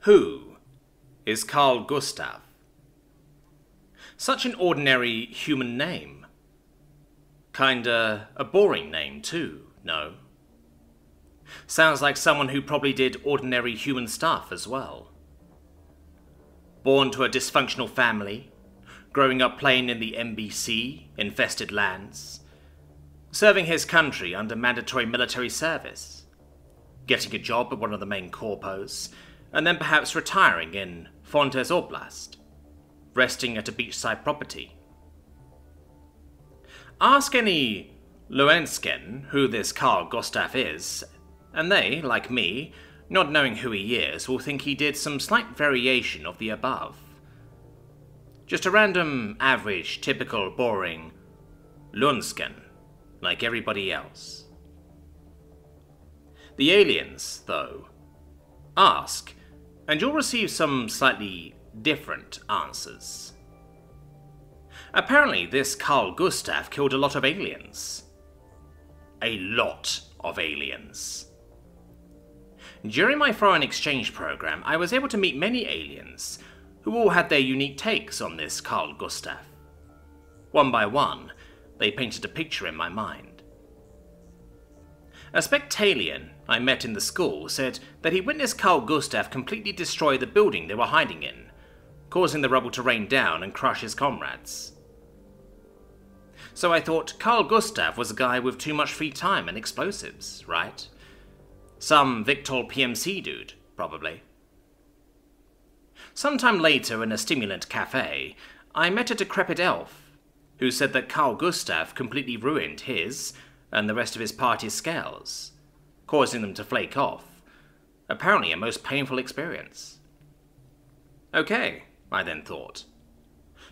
Who is Karl Gustav? Such an ordinary human name. Kinda a boring name too, no? Sounds like someone who probably did ordinary human stuff as well. Born to a dysfunctional family, growing up playing in the NBC, infested lands, serving his country under mandatory military service, getting a job at one of the main corpos, and then perhaps retiring in Fontes Oblast, resting at a beachside property. Ask any Luensken who this Karl Gustav is, and they, like me, not knowing who he is, will think he did some slight variation of the above. Just a random, average, typical, boring Luensken, like everybody else. The aliens, though, ask, and you'll receive some slightly different answers. Apparently, this Karl Gustav killed a lot of aliens. A lot of aliens. During my foreign exchange program, I was able to meet many aliens who all had their unique takes on this Karl Gustav. One by one, they painted a picture in my mind. A Spectalian I met in the school said that he witnessed Karl Gustav completely destroy the building they were hiding in, causing the rubble to rain down and crush his comrades. So I thought Karl Gustav was a guy with too much free time and explosives, right? Some Victor PMC dude, probably. Sometime later in a stimulant cafe, I met a decrepit elf who said that Karl Gustav completely ruined his and the rest of his party's scales, causing them to flake off. Apparently a most painful experience. Okay, I then thought.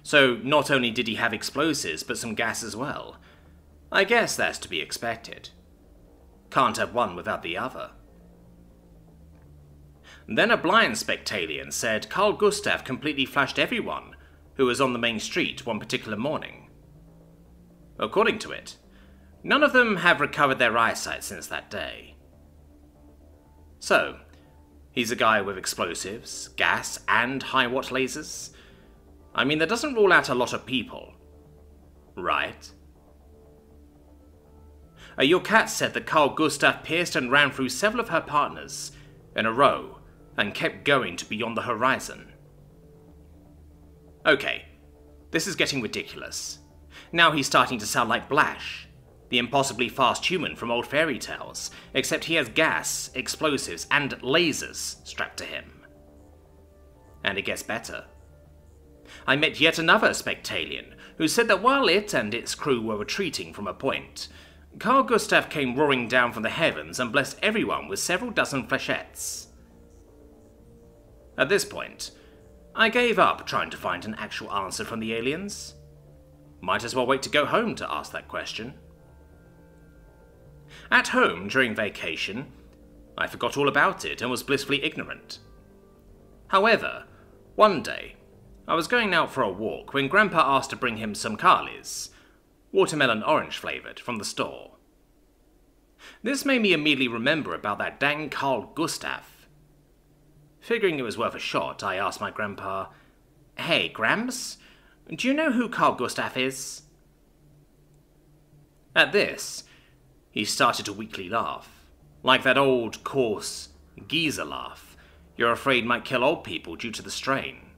So not only did he have explosives, but some gas as well. I guess that's to be expected. Can't have one without the other. Then a blind Spectalian said Karl Gustav completely flashed everyone who was on the main street one particular morning. According to it, none of them have recovered their eyesight since that day. So, he's a guy with explosives, gas, and high-watt lasers? I mean, that doesn't rule out a lot of people, right? Your cat said that Karl Gustav pierced and ran through several of her partners in a row and kept going to beyond the horizon. Okay, this is getting ridiculous. Now he's starting to sound like Blash, the impossibly fast human from old fairy tales, except he has gas, explosives, and lasers strapped to him. And it gets better. I met yet another Spectalian who said that while it and its crew were retreating from a point, Karl Gustav came roaring down from the heavens and blessed everyone with several dozen flechettes. At this point, I gave up trying to find an actual answer from the aliens. Might as well wait to go home to ask that question. At home during vacation, I forgot all about it and was blissfully ignorant. However, one day, I was going out for a walk when Grandpa asked to bring him some Carlies, watermelon orange flavoured, from the store. This made me immediately remember about that dang Karl Gustav. Figuring it was worth a shot, I asked my grandpa, "Hey, Gramps, do you know who Karl Gustav is?" At this, he started to weakly laugh, like that old, coarse, geezer laugh you're afraid might kill old people due to the strain.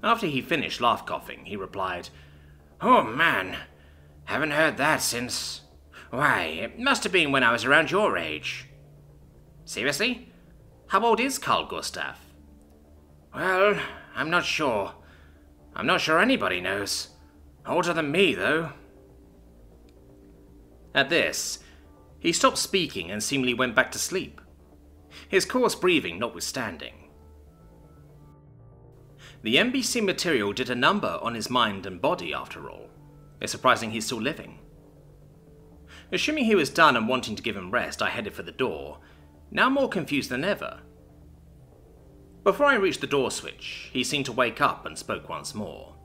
After he finished laugh-coughing, he replied, "Oh man, haven't heard that since... Why, it must have been when I was around your age." "Seriously? How old is Karl Gustav?" "Well, I'm not sure. I'm not sure anybody knows. Older than me, though." At this, he stopped speaking and seemingly went back to sleep, his coarse breathing notwithstanding. The NBC material did a number on his mind and body, after all. It's surprising he's still living. Assuming he was done and wanting to give him rest, I headed for the door, now more confused than ever. Before I reached the door switch, he seemed to wake up and spoke once more.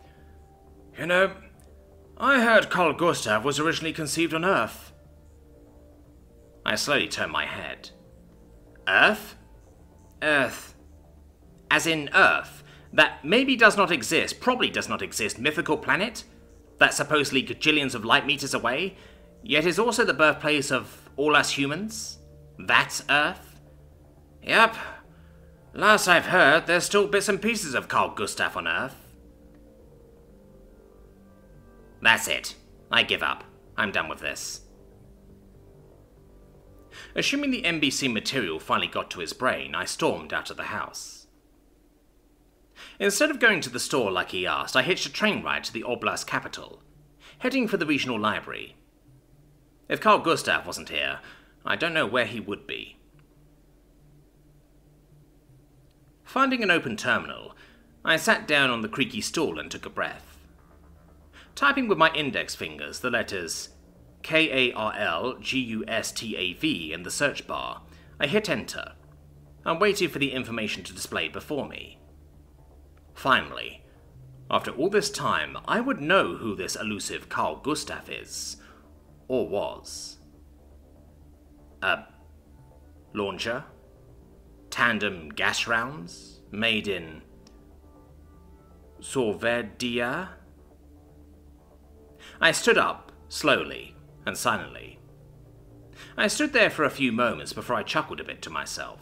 "You know, I heard Karl Gustav was originally conceived on Earth." I slowly turned my head. "Earth?" "Earth. as in Earth, that maybe does not exist, probably does not exist, mythical planet that's supposedly gajillions of light meters away, yet is also the birthplace of all us humans? That's Earth? Yep. Last I've heard, there's still bits and pieces of Karl Gustav on Earth. That's it. I give up. I'm done with this. Assuming the NBC material finally got to his brain, I stormed out of the house. Instead of going to the store like he asked, I hitched a train ride to the Oblast capital, heading for the regional library. If Karl Gustav wasn't here, I don't know where he would be. Finding an open terminal, I sat down on the creaky stool and took a breath. Typing with my index fingers the letters KARL-GUSTAV in the search bar, I hit enter and waited for the information to display before me. Finally, after all this time, I would know who this elusive Karl Gustav is, or was. A launcher? Tandem gas rounds? Made in Sorvedia? I stood up, slowly and silently. I stood there for a few moments before I chuckled a bit to myself.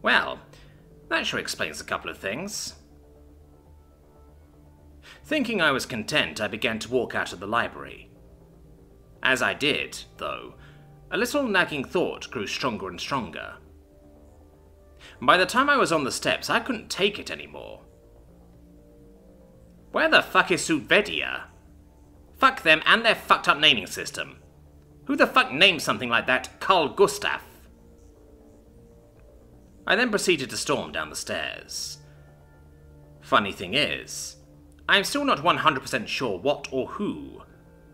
Well, that sure explains a couple of things. Thinking I was content, I began to walk out of the library. As I did, though, a little nagging thought grew stronger and stronger. By the time I was on the steps, I couldn't take it anymore. Where the fuck is Sorvedia? Fuck them and their fucked up naming system. Who the fuck named something like that Karl Gustav? I then proceeded to storm down the stairs. Funny thing is, I am still not 100% sure what or who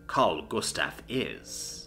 Karl Gustav is.